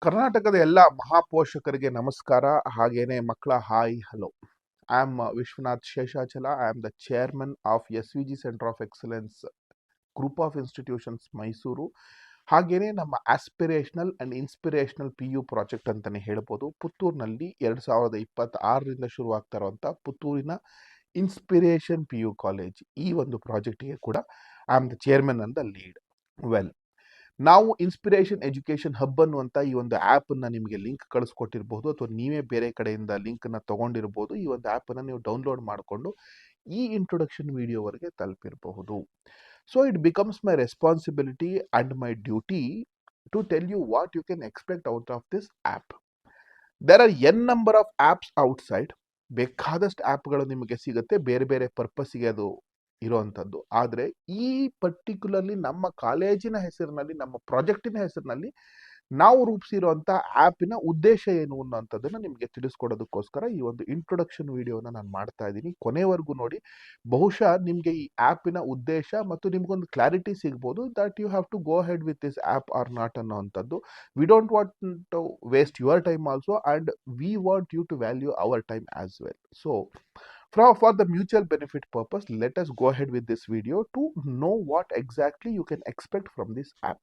ಕರ್ನಾಟಕದ ಎಲ್ಲ ಮಹಾಪೋಷಕರಿಗೆ ನಮಸ್ಕಾರ. ಹಾಗೇನೆ ಮಕ್ಕಳ hi hello. I am Vishwanath Seshachala. I am the chairman of SVG centre of excellence group of institutions Mysuru. ಹಾಗೇನೆ ನಮ್ಮ aspirational and inspirational PU project ಅಂತಾನೆ ಹೇಳ್ಬೋದು. ಪುತ್ತೂರಿನಲ್ಲಿ 2026ರಿಂದ ಶುರುವಾಗ್ತಾ ಇರುವಂಥ ಪುತ್ತೂರಿನ ಇನ್ಸ್ಪಿರೇಷನ್ PU ಕಾಲೇಜ್, ಈ ಒಂದು ಪ್ರಾಜೆಕ್ಟ್ಗೆ ಕೂಡ I am the chairman and the lead. Well, ನಾವು ಇನ್ಸ್ಪಿರೇಷನ್ ಎಜುಕೇಶನ್ ಹಬ್ ಅನ್ನುವಂಥ ಈ ಒಂದು ಆ್ಯಪನ್ನು ನಿಮಗೆ ಲಿಂಕ್ ಕಳಿಸ್ಕೊಟ್ಟಿರ್ಬೋದು, ಅಥವಾ ನೀವೇ ಬೇರೆ ಕಡೆಯಿಂದ ಲಿಂಕನ್ನು ತೊಗೊಂಡಿರ್ಬೋದು. ಈ ಒಂದು ಆ್ಯಪನ್ನು ನೀವು ಡೌನ್ಲೋಡ್ ಮಾಡಿಕೊಂಡು ಈ ಇಂಟ್ರೊಡಕ್ಷನ್ ವಿಡಿಯೋವರೆಗೆ ತಲುಪಿರಬಹುದು. So it becomes my responsibility and my duty to tell you what you can expect out of this app. There are n number of apps outside. ಬೇಕಾದಷ್ಟು ಆ್ಯಪ್ಗಳು ನಿಮಗೆ ಸಿಗುತ್ತೆ, ಬೇರೆ ಬೇರೆ ಪರ್ಪಸ್ಸಿಗೆ ಅದು ಇರೋವಂಥದ್ದು. ಆದರೆ ಈ ಪರ್ಟಿಕ್ಯುಲರ್ಲಿ ನಮ್ಮ ಕಾಲೇಜಿನ ಹೆಸರಿನಲ್ಲಿ, ನಮ್ಮ ಪ್ರಾಜೆಕ್ಟಿನ ಹೆಸರಿನಲ್ಲಿ ನಾವು ರೂಪಿಸಿರುವಂಥ ಆ್ಯಪಿನ ಉದ್ದೇಶ ಏನು ಅನ್ನೋಂಥದ್ದನ್ನು ನಿಮಗೆ ತಿಳಿಸ್ಕೊಡೋದಕ್ಕೋಸ್ಕರ ಈ ಒಂದು ಇಂಟ್ರೊಡಕ್ಷನ್ ವಿಡಿಯೋನ ನಾನು ಮಾಡ್ತಾ ಇದ್ದೀನಿ. ಕೊನೆವರೆಗೂ ನೋಡಿ. ಬಹುಶಃ ನಿಮಗೆ ಈ ಆ್ಯಪಿನ ಉದ್ದೇಶ ಮತ್ತು ನಿಮಗೊಂದು ಕ್ಲಾರಿಟಿ ಸಿಗ್ಬೋದು that you have to go head with this app or not ಅನ್ನೋವಂಥದ್ದು. We don't want to waste your time also, and we want you to value our time as well. So for the mutual benefit purpose, let us go ahead with this video to know what exactly you can expect from this app.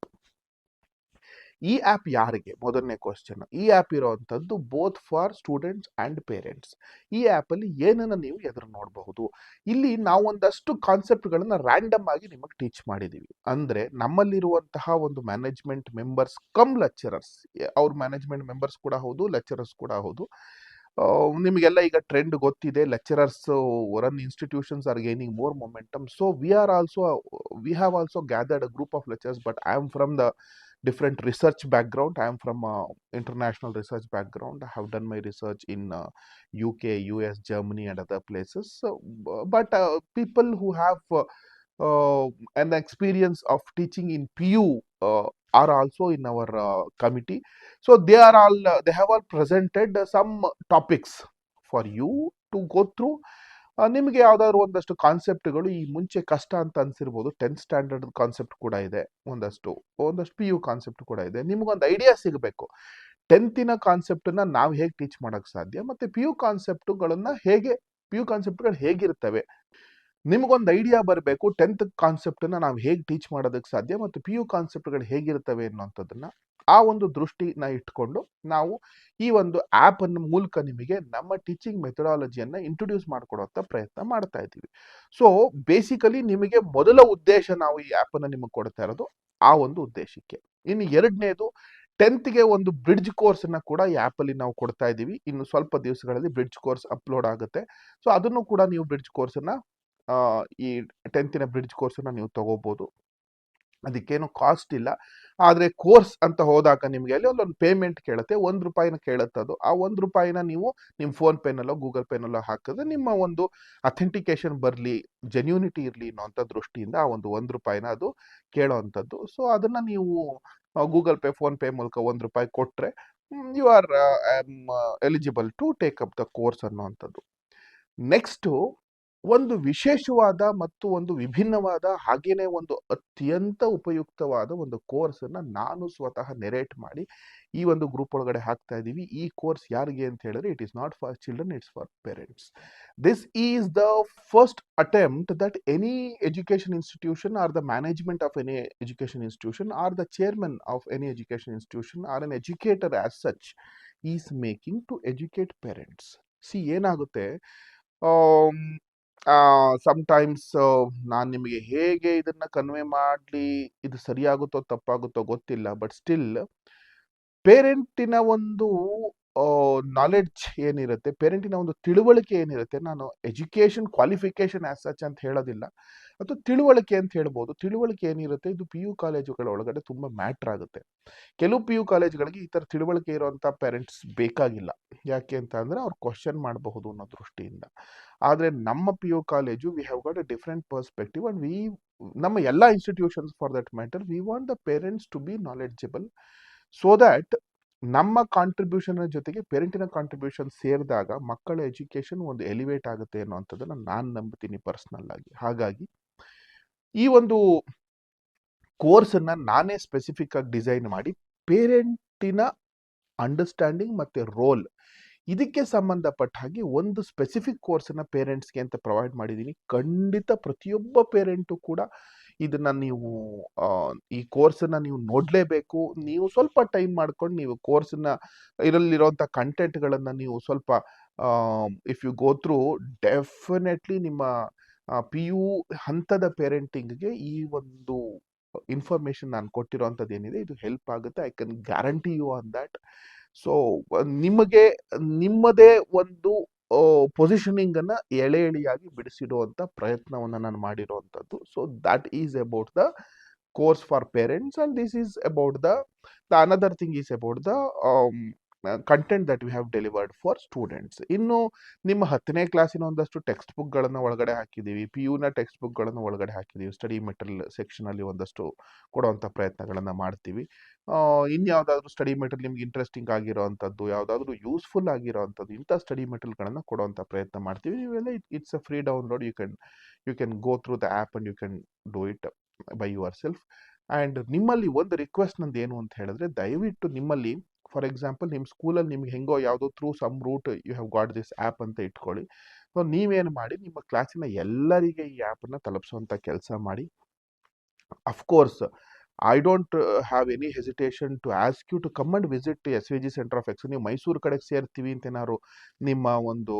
ಈ app ಯಾರಿಗೆ? ಮೊದಲನೇ question. ಈ app ಇರೋವಂಥದ್ದು both for students and parents. ಈ ಆ್ಯಪಲ್ಲಿ ಏನನ್ನು ನೀವು ಎದುರು ನೋಡಬಹುದು. ಇಲ್ಲಿ ನಾವು ಒಂದಷ್ಟು ಕಾನ್ಸೆಪ್ಟ್ಗಳನ್ನು ರ್ಯಾಂಡಮ್ ಆಗಿ ನಿಮಗೆ ಟೀಚ್ ಮಾಡಿದ್ದೀವಿ. ಅಂದರೆ ನಮ್ಮಲ್ಲಿರುವಂತಹ ಒಂದು ಮ್ಯಾನೇಜ್ಮೆಂಟ್ ಮೆಂಬರ್ಸ್ ಕಮ್ ಲೆಕ್ಚರರ್ಸ್, ಅವ್ರ ಮ್ಯಾನೇಜ್ಮೆಂಟ್ ಮೆಂಬರ್ಸ್ ಕೂಡ ಹೌದು, ಲೆಕ್ಚರರ್ಸ್ ಕೂಡ ಹೌದು. ನಿಮಗೆಲ್ಲ ಈಗ ಟ್ರೆಂಡ್ ಗೊತ್ತಿದೆ. Lecturers run institutions R gaining more momentum. So we have also gathered a group of lectures, but I am from the different research background. I am from international research background. I have done my research in UK, US, Germany and other places. So, but people who have an experience of teaching in PU are also in our committee. So they have all presented some topics for you to go through. ನಿಮಗೆ ಯಾವುದಾದ್ರು ಒಂದಷ್ಟು ಕಾನ್ಸೆಪ್ಟ್ಗಳು ಈ ಮುಂಚೆ ಕಷ್ಟ ಅಂತ ಅನ್ಸಿರ್ಬೋದು. 10th standard concept ಕೂಡ ಇದೆ, ಒಂದಷ್ಟು PU ಕಾನ್ಸೆಪ್ಟ್ ಕೂಡ ಇದೆ. ನಿಮಗೊಂದು ಐಡಿಯಾ ಸಿಗಬೇಕು 10th ಕಾನ್ಸೆಪ್ಟನ್ನ ನಾವು ಹೇಗೆ ಟೀಚ್ ಮಾಡೋಕ್ಕೆ ಸಾಧ್ಯ, ಮತ್ತು PU ಕಾನ್ಸೆಪ್ಟ್ಗಳು ಹೇಗಿರ್ತವೆ. ನಿಮಗೊಂದು ಐಡಿಯಾ ಬರಬೇಕು 10th ಕಾನ್ಸೆಪ್ಟನ್ನು ನಾವು ಹೇಗೆ ಟೀಚ್ ಮಾಡೋದಕ್ಕೆ ಸಾಧ್ಯ ಮತ್ತು PU ಕಾನ್ಸೆಪ್ಟ್ಗಳು ಹೇಗಿರ್ತವೆ ಅನ್ನೋಂಥದ್ದನ್ನು. ಆ ಒಂದು ದೃಷ್ಟಿನ ಇಟ್ಕೊಂಡು ನಾವು ಈ ಒಂದು ಆ್ಯಪ್ ಅನ್ನ ಮೂಲಕ ನಿಮಗೆ ನಮ್ಮ ಟೀಚಿಂಗ್ ಮೆಥಡಾಲಜಿಯನ್ನು ಇಂಟ್ರೊಡ್ಯೂಸ್ ಮಾಡಿಕೊಡುವಂಥ ಪ್ರಯತ್ನ ಮಾಡ್ತಾ ಇದ್ದೀವಿ. ಸೊ ಬೇಸಿಕಲಿ ನಿಮಗೆ ಮೊದಲ ಉದ್ದೇಶ ನಾವು ಈ ಆ್ಯಪನ್ನು ನಿಮಗೆ ಕೊಡ್ತಾ ಇರೋದು ಆ ಒಂದು ಉದ್ದೇಶಕ್ಕೆ. ಇನ್ನು ಎರಡನೇದು, 10th ಒಂದು ಬ್ರಿಡ್ಜ್ ಕೋರ್ಸನ್ನು ಕೂಡ ಈ ಆ್ಯಪಲ್ಲಿ ನಾವು ಕೊಡ್ತಾ ಇದ್ದೀವಿ. ಇನ್ನು ಸ್ವಲ್ಪ ದಿವಸಗಳಲ್ಲಿ ಬ್ರಿಡ್ಜ್ ಕೋರ್ಸ್ ಅಪ್ಲೋಡ್ ಆಗುತ್ತೆ. ಸೊ ಅದನ್ನು ಕೂಡ ನೀವು ಬ್ರಿಡ್ಜ್ ಕೋರ್ಸನ್ನು ಈ 10th ಬ್ರಿಡ್ಜ್ ಕೋರ್ಸನ್ನು ನೀವು ತಗೋಬೋದು. ಅದಕ್ಕೇನು ಕಾಸ್ಟ್ ಇಲ್ಲ. ಆದರೆ ಕೋರ್ಸ್ ಅಂತ ಹೋದಾಗ ನಿಮಗೆ ಅಲ್ಲಿ ಒಂದೊಂದು ಪೇಮೆಂಟ್ ಕೇಳುತ್ತೆ, ₹1 ಕೇಳುತ್ತೆ. ಅದು ಆ ₹1 ನೀವು ನಿಮ್ಮ ಫೋನ್ ಪೇನಲ್ಲೋ ಗೂಗಲ್ ಪೇನಲ್ಲೋ ಹಾಕಿದ್ರೆ ನಿಮ್ಮ ಒಂದು ಅಥೆಂಟಿಕೇಶನ್ ಬರಲಿ, ಜೆನ್ಯೂನಿಟಿ ಇರಲಿ ಅನ್ನೋಂಥ ದೃಷ್ಟಿಯಿಂದ ಆ ಒಂದು ₹1 ಅದು ಕೇಳೋವಂಥದ್ದು. ಸೊ ಅದನ್ನು ನೀವು ಗೂಗಲ್ ಪೇ, ಫೋನ್ ಪೇ ಮೂಲಕ ₹1 ಕೊಟ್ಟರೆ you are eligible to take up the course ಅನ್ನೋವಂಥದ್ದು. ನೆಕ್ಸ್ಟು, ಒಂದು ವಿಶೇಷವಾದ ಮತ್ತು ಒಂದು ವಿಭಿನ್ನವಾದ ಹಾಗೇನೆ ಒಂದು ಅತ್ಯಂತ ಉಪಯುಕ್ತವಾದ ಒಂದು ಕೋರ್ಸನ್ನು ನಾನು ಸ್ವತಃ ನೆರೇಟ್ ಮಾಡಿ ಈ ಒಂದು ಗ್ರೂಪ್ ಒಳಗಡೆ ಹಾಕ್ತಾ ಇದ್ದೀವಿ. ಈ ಕೋರ್ಸ್ ಯಾರಿಗೆ ಅಂತ ಹೇಳಿದ್ರೆ, it is not for children, it's for parents. This is the first attempt that any education institution or the management of any education institution or the chairman of any education institution or an educator as such is making to educate parents. ಏನಾಗುತ್ತೆ, sometimes ನಾನು ನಿಮಗೆ ಹೇಗೆ ಇದನ್ನ convey ಮಾಡಲಿ, ಇದು ಸರಿಯಾಗುತ್ತೋ ತಪ್ಪಾಗುತ್ತೋ ಗೊತ್ತಿಲ್ಲ, but still ಪೇರೆಂಟಿನ ಒಂದು knowledge ಏನಿರುತ್ತೆ, ಪೇರೆಂಟಿನ ಒಂದು ತಿಳುವಳಿಕೆ ಏನಿರುತ್ತೆ, ನಾನು ಎಜುಕೇಷನ್ ಕ್ವಾಲಿಫಿಕೇಶನ್ ಆಸ್ ಸಚ್ ಅಂತ ಹೇಳೋದಿಲ್ಲ, ಅಥವಾ ತಿಳುವಳಿಕೆ ಅಂತ ಹೇಳ್ಬೋದು. ತಿಳುವಳಿಕೆ ಏನಿರುತ್ತೆ, ಇದು PU ಕಾಲೇಜುಗಳ ಒಳಗಡೆ ತುಂಬ ಮ್ಯಾಟ್ರ್ ಆಗುತ್ತೆ. ಕೆಲವು PU ಕಾಲೇಜುಗಳಿಗೆ ಈ ಥರ ತಿಳುವಳಿಕೆ ಇರುವಂಥ ಪೇರೆಂಟ್ಸ್ ಬೇಕಾಗಿಲ್ಲ. ಯಾಕೆ ಅಂತ ಅಂದರೆ ಅವ್ರು ಕ್ವಶನ್ ಮಾಡಬಹುದು ಅನ್ನೋ ದೃಷ್ಟಿಯಿಂದ. ಆದರೆ ನಮ್ಮ PU college we have got a different perspective, and ನಮ್ಮ ಎಲ್ಲ institutions for that matter, we want the parents to be knowledgeable, so that ನಮ್ಮ ಕಾಂಟ್ರಿಬ್ಯೂಷನ್ ಜೊತೆಗೆ ಪೇರೆಂಟಿನ ಕಾಂಟ್ರಿಬ್ಯೂಷನ್ ಸೇರಿದಾಗ ಮಕ್ಕಳ ಎಜುಕೇಷನ್ ಒಂದು ಎಲಿವೇಟ್ ಆಗುತ್ತೆ ಅನ್ನೋವಂಥದ್ದನ್ನು ನಾನು ನಂಬ್ತೀನಿ ಪರ್ಸ್ನಲ್ ಆಗಿ. ಹಾಗಾಗಿ ಈ ಒಂದು ಕೋರ್ಸನ್ನು ನಾನೇ ಸ್ಪೆಸಿಫಿಕ್ ಆಗಿ ಡಿಸೈನ್ ಮಾಡಿ ಪೇರೆಂಟಿನ ಅಂಡರ್ಸ್ಟ್ಯಾಂಡಿಂಗ್ ಮತ್ತು ರೋಲ್, ಇದಕ್ಕೆ ಸಂಬಂಧಪಟ್ಟ ಹಾಗೆ ಒಂದು ಸ್ಪೆಸಿಫಿಕ್ ಕೋರ್ಸನ್ನು ಪೇರೆಂಟ್ಸ್ಗೆ ಅಂತ ಪ್ರೊವೈಡ್ ಮಾಡಿದ್ದೀನಿ. ಖಂಡಿತ ಪ್ರತಿಯೊಬ್ಬ ಪೇರೆಂಟು ಕೂಡ ಇದನ್ನು ನೀವು ಈ ಕೋರ್ಸನ್ನು ನೀವು ನೋಡಲೇಬೇಕು. ನೀವು ಸ್ವಲ್ಪ ಟೈಮ್ ಮಾಡ್ಕೊಂಡು ನೀವು ಕೋರ್ಸನ್ನ ಇದರಲ್ಲಿರುವಂಥ ಕಂಟೆಂಟ್ಗಳನ್ನು ನೀವು ಸ್ವಲ್ಪ if you go through, definitely ನಿಮ್ಮ ಪಿ ಯು ಹಂತದ ಪೇರೆಂಟಿಂಗ್ಗೆ ಈ ಒಂದು ಇನ್ಫಾರ್ಮೇಶನ್ ನಾನು ಕೊಟ್ಟಿರೋಂಥದ್ದು ಏನಿದೆ ಇದು ಹೆಲ್ಪ್ ಆಗುತ್ತೆ. I can guarantee you on that. So ನಿಮಗೆ ನಿಮ್ಮದೇ ಒಂದು ಪೊಸಿಷನಿಂಗ್ ಅನ್ನ ಎಳೆ ಎಳೆಯಾಗಿ ಬಿಡಿಸಿಡುವಂತ ಪ್ರಯತ್ನವನ್ನು ನಾನು ಮಾಡಿರುವಂಥದ್ದು. So that is about the course for parents, and this is about the another thing is about the content that we have delivered for students. ಇನ್ನು ನಿಮ್ಮ 10ನೇ ಕ್ಲಾಸಿನ ಒಂದಷ್ಟು ಟೆಕ್ಸ್ಟ್ ಬುಕ್ಗಳನ್ನು ಒಳಗಡೆ ಹಾಕಿದ್ದೀವಿ, ಪಿ ಯುನ ಟೆಕ್ಸ್ಟ್ ಬುಕ್ಗಳನ್ನು ಒಳಗಡೆ ಹಾಕಿದ್ದೀವಿ. ಸ್ಟಡಿ ಮೆಟೀರಿಯಲ್ ಸೆಕ್ಷನಲ್ಲಿ ಒಂದಷ್ಟು ಕೊಡುವಂಥ ಪ್ರಯತ್ನಗಳನ್ನು ಮಾಡ್ತೀವಿ. ಇನ್ಯಾವುದಾದ್ರೂ ಸ್ಟಡಿ ಮೆಟೀರಿಯಲ್ ನಿಮ್ಗೆ ಇಂಟ್ರೆಸ್ಟಿಂಗ್ ಆಗಿರೋವಂಥದ್ದು, ಯಾವುದಾದ್ರೂ ಯೂಸ್ಫುಲ್ ಆಗಿರೋವಂಥದ್ದು, ಇಂಥ ಸ್ಟಡಿ ಮೆಟೀರಿಯಲ್ಗಳನ್ನು ಕೊಡುವಂಥ ಪ್ರಯತ್ನ ಮಾಡ್ತೀವಿ. ನೀವೆಲ್ಲ it's a free download. You can go through the app and you can do it by yourself. And ನಿಮ್ಮಲ್ಲಿ ಒಂದು ರಿಕ್ವೆಸ್ಟ್ ನಂದು ಏನು ಅಂತ ಹೇಳಿದ್ರೆ, ದಯವಿಟ್ಟು ನಿಮ್ಮಲ್ಲಿ ಫಾರ್ ಎಕ್ಸಾಂಪಲ್ ನಿಮ್ಮ ಸ್ಕೂಲಲ್ಲಿ ನಿಮ್ಗೆ ಹೆಂಗೋ ಯಾವುದೋ through some route you have got this app ಅಂತ ಇಟ್ಕೊಳ್ಳಿ. ಸೊ ನೀವೇನು ಮಾಡಿ ನಿಮ್ಮ ಕ್ಲಾಸಿನ ಎಲ್ಲರಿಗೆ ಈ ಆ್ಯಪನ್ನು ತಲುಪಿಸುವಂಥ ಕೆಲಸ ಮಾಡಿ. Of course I don't have any hesitation to ask you to come and visit S V G centre of excellence. ನೀವು ಮೈಸೂರು ಕಡೆಗೆ ಸೇರ್ತೀವಿ ಅಂತ ಏನಾದ್ರು ನಿಮ್ಮ ಒಂದು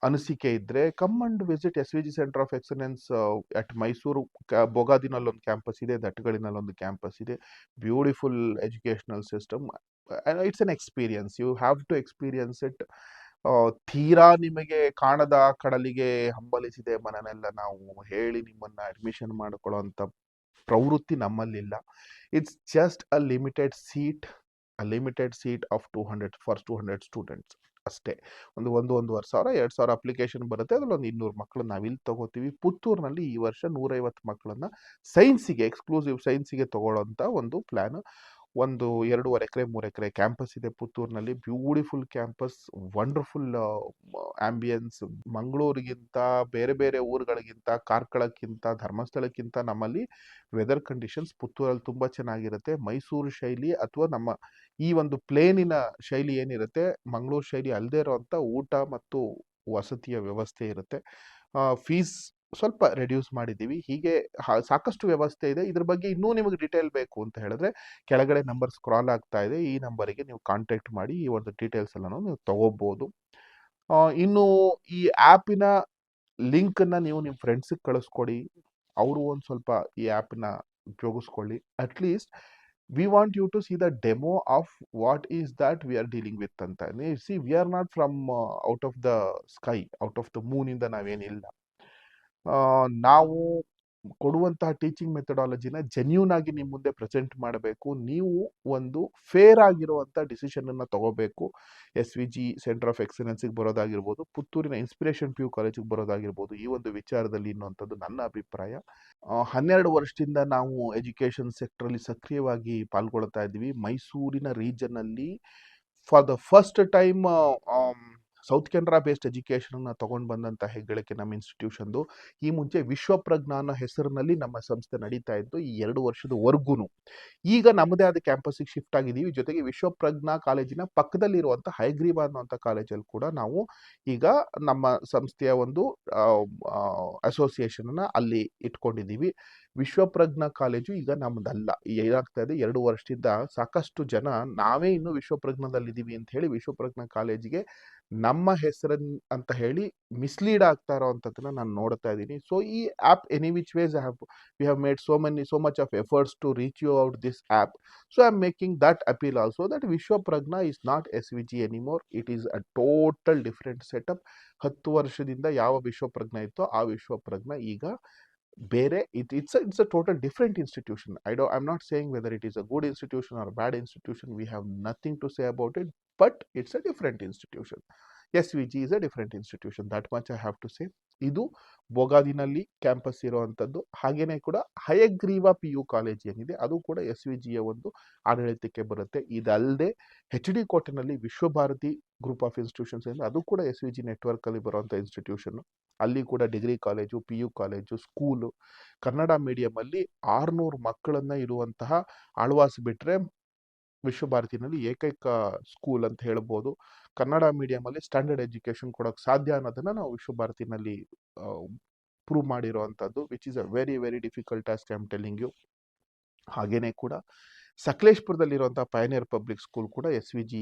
ಅನಿಸಿಕೆ ಇದ್ದರೆ, come and visit S V G centre of excellence at Mysuru. ಬೊಗಾದಿನಲ್ಲಿ ಒಂದು ಕ್ಯಾಂಪಸ್ ಇದೆ, ದಟ್ಗಳಿನಲ್ಲಿ ಒಂದು ಕ್ಯಾಂಪಸ್ ಇದೆ. Beautiful educational system. It's an experience, you have to experience it. ತೀರಾ ನಿಮಗೆ ಕಾಣದ ಕಡಲಿಗೆ ಹಂಬಲಿಸಿದೆ ಮನನೆಲ್ಲ ನಾವು ಹೇಳಿ ನಿಮ್ಮನ್ನ ಅಡ್ಮಿಷನ್ ಮಾಡಿಕೊಳ್ಳುವಂಥ ಪ್ರವೃತ್ತಿ ನಮ್ಮಲ್ಲಿಲ್ಲ. It's just a limited seat of 200 for 200 students ಅಷ್ಟೇ. ಒಂದೂವರೆ ಸಾವಿರ 2,000 ಅಪ್ಲಿಕೇಶನ್ ಬರುತ್ತೆ. ಅದರಲ್ಲಿ ಒಂದು 200 ಮಕ್ಕಳನ್ನ ನಾವಿಲ್ಲಿ ತಗೋತೀವಿ. ಪುತ್ತೂರಿನಲ್ಲಿ ಈ ವರ್ಷ 150 ಮಕ್ಕಳನ್ನ ಸೈನ್ಸಿಗೆ, ಎಕ್ಸ್ಕ್ಲೂಸಿವ್ ಸೈನ್ಸಿಗೆ ತಗೊಳ್ಳೋಂಥ ಒಂದು ಪ್ಲ್ಯಾನ್. ಒಂದು 2.5 ಎಕರೆ 3 ಎಕರೆ ಕ್ಯಾಂಪಸ್ ಇದೆ ಪುತ್ತೂರಿನಲ್ಲಿ. Beautiful campus, wonderful ambience. ಮಂಗಳೂರಿಗಿಂತ, ಬೇರೆ ಬೇರೆ ಊರುಗಳಿಗಿಂತ, ಕಾರ್ಕಳಕ್ಕಿಂತ, ಧರ್ಮಸ್ಥಳಕ್ಕಿಂತ ನಮ್ಮಲ್ಲಿ ವೆದರ್ ಕಂಡೀಷನ್ಸ್ ಪುತ್ತೂರಲ್ಲಿ ತುಂಬ ಚೆನ್ನಾಗಿರುತ್ತೆ. ಮೈಸೂರು ಶೈಲಿ ಅಥವಾ ನಮ್ಮ ಈ ಒಂದು ಪ್ಲೇನಿನ ಶೈಲಿ ಏನಿರುತ್ತೆ, ಮಂಗಳೂರು ಶೈಲಿ ಅಲ್ಲದೆ ಇರೋವಂಥ ಊಟ ಮತ್ತು ವಸತಿಯ ವ್ಯವಸ್ಥೆ ಇರುತ್ತೆ. ಫೀಸ್ ಸ್ವಲ್ಪ ರೆಡ್ಯೂಸ್ ಮಾಡಿದ್ದೀವಿ. ಹೀಗೆ ಸಾಕಷ್ಟು ವ್ಯವಸ್ಥೆ ಇದೆ. ಇದ್ರ ಬಗ್ಗೆ ಇನ್ನೂ ನಿಮಗೆ ಡೀಟೇಲ್ ಬೇಕು ಅಂತ ಹೇಳಿದ್ರೆ ಕೆಳಗಡೆ ನಂಬರ್ ಸ್ಕ್ರಾಲ್ ಆಗ್ತಾ ಇದೆ, ಈ ನಂಬರಿಗೆ ನೀವು ಕಾಂಟ್ಯಾಕ್ಟ್ ಮಾಡಿ ಈ ಒಂದು ಡೀಟೇಲ್ಸ್ ಎಲ್ಲ ನೀವು ತಗೋಬಹುದು. ಇನ್ನು ಈ ಆ್ಯಪಿನ ಲಿಂಕನ್ನು ನೀವು ನಿಮ್ಮ ಫ್ರೆಂಡ್ಸಿಗೆ ಕಳಿಸ್ಕೊಡಿ, ಅವರು ಒಂದು ಸ್ವಲ್ಪ ಈ ಆ್ಯಪನ್ನ ಉಪಯೋಗಿಸ್ಕೊಳ್ಳಿ. At least we want you to see the demo of what is that we are dealing with ಅಂತ. See we are not from out of the sky, out of the ಮೂನಿಂದ ನಾವೇನಿಲ್ಲ. ನಾವು ಕೊಡುವಂತಹ ಟೀಚಿಂಗ್ ಮೆಥಡಾಲಜಿನ ಜೆನ್ಯೂನ್ ಆಗಿ ನಿಮ್ಮ ಮುಂದೆ ಪ್ರೆಸೆಂಟ್ ಮಾಡಬೇಕು. ನೀವು ಒಂದು ಫೇರ್ ಆಗಿರುವಂಥ ಡಿಸಿಷನನ್ನು ತಗೋಬೇಕು. S V G centre of ಎಕ್ಸಲೆನ್ಸಿಗೆ ಬರೋದಾಗಿರ್ಬೋದು, ಪುತ್ತೂರಿನ ಇನ್ಸ್ಪಿರೇಷನ್ ಪಿ ಯು ಕಾಲೇಜಿಗೆ ಬರೋದಾಗಿರ್ಬೋದು, ಈ ಒಂದು ವಿಚಾರದಲ್ಲಿ ಅನ್ನುವಂಥದ್ದು ನನ್ನ ಅಭಿಪ್ರಾಯ. 12 ವರ್ಷದಿಂದ ನಾವು ಎಜುಕೇಷನ್ ಸೆಕ್ಟ್ರಲ್ಲಿ ಸಕ್ರಿಯವಾಗಿ ಪಾಲ್ಗೊಳ್ತಾ ಇದ್ದೀವಿ. ಮೈಸೂರಿನ ರೀಜನಲ್ಲಿ for the first time South Canara based ಎಜುಕೇಷನ್ನ ತೊಗೊಂಡು ಬಂದಂಥ ಹೆಗ್ಗಳಿಕೆ ನಮ್ಮ ಇನ್ಸ್ಟಿಟ್ಯೂಷನ್ದು. ಈ ಮುಂಚೆ ವಿಶ್ವಪ್ರಜ್ಞಾ ಅನ್ನೋ ಹೆಸರಿನಲ್ಲಿ ನಮ್ಮ ಸಂಸ್ಥೆ ನಡೀತಾ ಇತ್ತು ಈ 2 ವರ್ಷದವರೆಗೂ. ಈಗ ನಮ್ಮದೇ ಆದ ಕ್ಯಾಂಪಸ್ಸಿಗೆ ಶಿಫ್ಟ್ ಆಗಿದ್ದೀವಿ. ಜೊತೆಗೆ ವಿಶ್ವಪ್ರಜ್ಞಾ ಕಾಲೇಜಿನ ಪಕ್ಕದಲ್ಲಿರುವಂಥ ಹೈಗ್ರೀವ ಅನ್ನೋಂಥ ಕಾಲೇಜಲ್ಲಿ ಕೂಡ ನಾವು ಈಗ ನಮ್ಮ ಸಂಸ್ಥೆಯ ಒಂದು ಅಸೋಸಿಯೇಷನನ್ನು ಅಲ್ಲಿ ಇಟ್ಕೊಂಡಿದ್ದೀವಿ. ವಿಶ್ವಪ್ರಜ್ಞಾ ಕಾಲೇಜು ಈಗ ನಮ್ಮದಲ್ಲ. ಏನಾಗ್ತಾ ಇದೆ, 2 ವರ್ಷದಿಂದ ಸಾಕಷ್ಟು ಜನ ನಾವೇ ಇನ್ನೂ ವಿಶ್ವಪ್ರಜ್ಞಾದಲ್ಲಿದ್ದೀವಿ ಅಂತ ಹೇಳಿ ವಿಶ್ವಪ್ರಜ್ಞಾ ಕಾಲೇಜಿಗೆ ನಮ್ಮ ಹೆಸರನ್ ಅಂತ ಹೇಳಿ ಮಿಸ್ಲೀಡ್ ಆಗ್ತಾ ಇರೋವಂಥದ್ದನ್ನ ನಾನು ನೋಡ್ತಾ ಇದ್ದೀನಿ. ಸೊ ಈ app any which ways we have made so much of efforts to reach you out this app. So I'm making that appeal also, that Vishwapragna is not SVG anymore. It is a total different setup. 10 ವರ್ಷದಿಂದ ಯಾವ ವಿಶ್ವಪ್ರಜ್ಞಾ ಇತ್ತೋ ಆ ವಿಶ್ವಪ್ರಜ್ಞಾ ಈಗ ಬೇರೆ. it's a total different institution. I'm not saying whether it is a good institution or a bad institution. We have nothing to say about it, but it's a different institution. SVG is a different institution, that much I have to say. ಇದು ಬೊಗಾದಿನಲ್ಲಿ campus ಇರುವಂಥದ್ದು. ಹಾಗೇನೆ ಕೂಡ Hayagriva P U college ಏನಿದೆ ಅದು ಕೂಡ S V ಜಿಯ ಒಂದು ಆಡಳಿತಕ್ಕೆ ಬರುತ್ತೆ. ಇದಲ್ಲದೆ HD ಕೋಟೆನಲ್ಲಿ ವಿಶ್ವಭಾರತಿ ಗ್ರೂಪ್ ಆಫ್ ಇನ್ಸ್ಟಿಟ್ಯೂಷನ್ಸ್ ಇದೆ, ಅದು ಕೂಡ ಎಸ್ ವಿ ಜಿ ನೆಟ್ವರ್ಕಲ್ಲಿ ಬರುವಂಥ ಇನ್ಸ್ಟಿಟ್ಯೂಷನ್. ಅಲ್ಲಿ ಕೂಡ degree college, P U college, school, Kannada ಮೀಡಿಯಮಲ್ಲಿ 600 ಮಕ್ಕಳನ್ನು ಇರುವಂತಹ ಆಳ್ವಾಸ್ ಬಿಟ್ಟರೆ ವಿಶ್ವಭಾರತಿನಲ್ಲಿ ಏಕೈಕ ಸ್ಕೂಲ್ ಅಂತ ಹೇಳ್ಬೋದು. ಕನ್ನಡ ಮೀಡಿಯಮಲ್ಲಿ ಸ್ಟ್ಯಾಂಡರ್ಡ್ ಎಜುಕೇಷನ್ ಕೊಡೋಕ್ಕೆ ಸಾಧ್ಯ ಅನ್ನೋದನ್ನು ನಾವು ವಿಶ್ವಭಾರತಿನಲ್ಲಿ ಪ್ರೂವ್ ಮಾಡಿರೋವಂಥದ್ದು, which is a very very difficult task, I am telling you. ಹಾಗೇನೆ ಕೂಡ ಸಕಲೇಶ್ಪುರದಲ್ಲಿರುವಂಥ ಪಯನಿಯರ್ ಪಬ್ಲಿಕ್ ಸ್ಕೂಲ್ ಕೂಡ SVG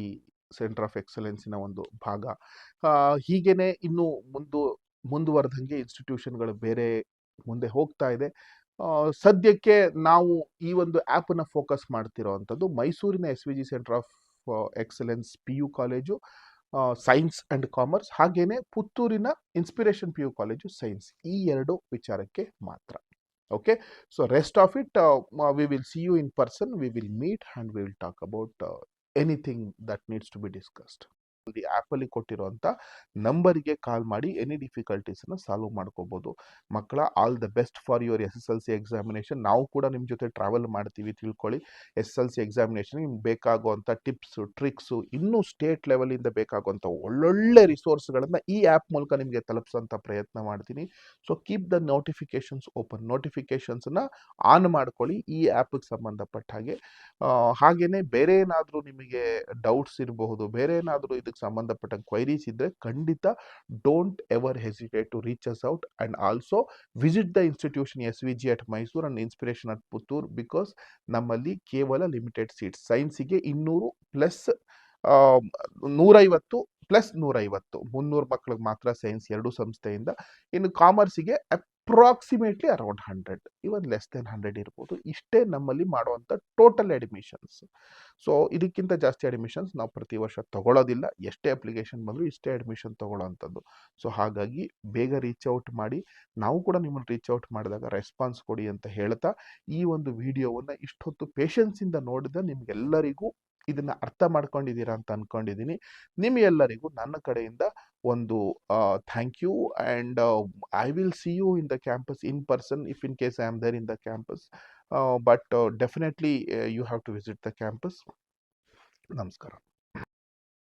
ಸೆಂಟರ್ ಆಫ್ ಎಕ್ಸಲೆನ್ಸಿನ ಒಂದು ಭಾಗ. ಹೀಗೇನೆ ಇನ್ನು ಮುಂದುವರೆದಂಗೆ ಇನ್ಸ್ಟಿಟ್ಯೂಷನ್ಗಳು ಬೇರೆ ಮುಂದೆ ಹೋಗ್ತಾ ಇದೆ. ಸದ್ಯಕ್ಕೆ ನಾವು ಈ ಒಂದು ಆ್ಯಪನ್ನು ಫೋಕಸ್ ಮಾಡ್ತಿರೋ ಅಂಥದ್ದು ಮೈಸೂರಿನ SVG centre of excellence PU college science and commerce, ಹಾಗೇನೆ ಪುತ್ತೂರಿನ ಇನ್ಸ್ಪಿರೇಷನ್ PU ಕಾಲೇಜು ಸೈನ್ಸ್, ಈ 2 ವಿಚಾರಕ್ಕೆ ಮಾತ್ರ. Okay, so rest of it we will see you in person, we will meet and we will talk about anything that needs to be discussed. ಈ ಆ್ಯಪಲ್ಲಿ ಕೊಟ್ಟಿರೋಂಥ ನಂಬರಿಗೆ ಕಾಲ್ ಮಾಡಿ any ಡಿಫಿಕಲ್ಟೀಸನ್ನು solve ಮಾಡ್ಕೋಬೋದು. ಮಕ್ಕಳ all the best for your SSLC examination. ನಾವು ಕೂಡ ನಿಮ್ಮ ಜೊತೆ ಟ್ರಾವೆಲ್ ಮಾಡ್ತೀವಿ, ತಿಳ್ಕೊಳ್ಳಿ. SSLC ಎಕ್ಸಾಮಿನೇಷನ್ ನಿಮ್ಗೆ ಬೇಕಾಗುವಂಥ ಟಿಪ್ಸು, ಟ್ರಿಕ್ಸು, ಇನ್ನೂ ಸ್ಟೇಟ್ ಲೆವೆಲಿಂದ ಬೇಕಾಗುವಂಥ ಒಳ್ಳೊಳ್ಳೆ ರಿಸೋರ್ಸ್ಗಳನ್ನು ಈ ಆ್ಯಪ್ ಮೂಲಕ ನಿಮಗೆ ತಲುಪಿಸೋಂಥ ಪ್ರಯತ್ನ ಮಾಡ್ತೀನಿ. So keep the notifications open, ನೋಟಿಫಿಕೇಷನ್ಸನ್ನ ಆನ್ ಮಾಡ್ಕೊಳ್ಳಿ ಈ ಆ್ಯಪಿಗೆ ಸಂಬಂಧಪಟ್ಟ ಹಾಗೆ. ಹಾಗೆಯೇ ಬೇರೆ ಏನಾದರೂ ನಿಮಗೆ ಡೌಟ್ಸ್ ಇರಬಹುದು, ಬೇರೆ ಏನಾದರೂ ಇದಕ್ಕೆ ಸಂಬಂಧಪಟ್ಟ ಕ್ವೈರೀಸ್ ಇದ್ದರೆ ಖಂಡಿತ don't ever hesitate to reach us out and also visit the institution SVG at Mysuru and inspiration at Puttur, because ನಮ್ಮಲ್ಲಿ ಕೇವಲ ಲಿಮಿಟೆಡ್ ಸೀಟ್ಸ್. ಸೈನ್ಸಿಗೆ 200 ಪ್ಲಸ್ 150 ಪ್ಲಸ್ 150, 300 ಮಕ್ಕಳಿಗೆ ಮಾತ್ರ ಸೈನ್ಸ್ 2 ಸಂಸ್ಥೆಯಿಂದ. ಇನ್ನು ಕಾಮರ್ಸಿಗೆ approximately around 100, even less than 100 ಇರ್ಬೋದು. ಇಷ್ಟೇ ನಮ್ಮಲ್ಲಿ ಮಾಡುವಂಥ ಟೋಟಲ್ ಅಡ್ಮಿಷನ್ಸ್. ಸೊ ಇದಕ್ಕಿಂತ ಜಾಸ್ತಿ ಅಡ್ಮಿಷನ್ಸ್ ನಾವು ಪ್ರತಿ ವರ್ಷ ತಗೊಳ್ಳೋದಿಲ್ಲ. ಎಷ್ಟೇ ಅಪ್ಲಿಕೇಶನ್ ಬಂದರೂ ಇಷ್ಟೇ ಅಡ್ಮಿಷನ್ ತಗೊಳ್ಳೋವಂಥದ್ದು. ಸೊ ಹಾಗಾಗಿ ಬೇಗ ರೀಚ್ ಔಟ್ ಮಾಡಿ, ನಾವು ಕೂಡ ನಿಮ್ಮನ್ನು ರೀಚ್ ಔಟ್ ಮಾಡಿದಾಗ ರೆಸ್ಪಾನ್ಸ್ ಕೊಡಿ ಅಂತ ಹೇಳ್ತಾ, ಈ ಒಂದು ವಿಡಿಯೋವನ್ನು ಇಷ್ಟೊತ್ತು ಪೇಷನ್ಸಿಂದ ನೋಡಿದ ನಿಮಗೆಲ್ಲರಿಗೂ ಇದನ್ನು ಅರ್ಥ ಮಾಡ್ಕೊಂಡಿದ್ದೀರಾ ಅಂತ ಅಂದ್ಕೊಂಡಿದ್ದೀನಿ. ನಿಮ್ಮೆಲ್ಲರಿಗೂ ನನ್ನ ಕಡೆಯಿಂದ ಒಂದು thank you, and I will see you in the campus in person if in case I am there in the campus, but definitely you have to visit the campus. ನಮಸ್ಕಾರ.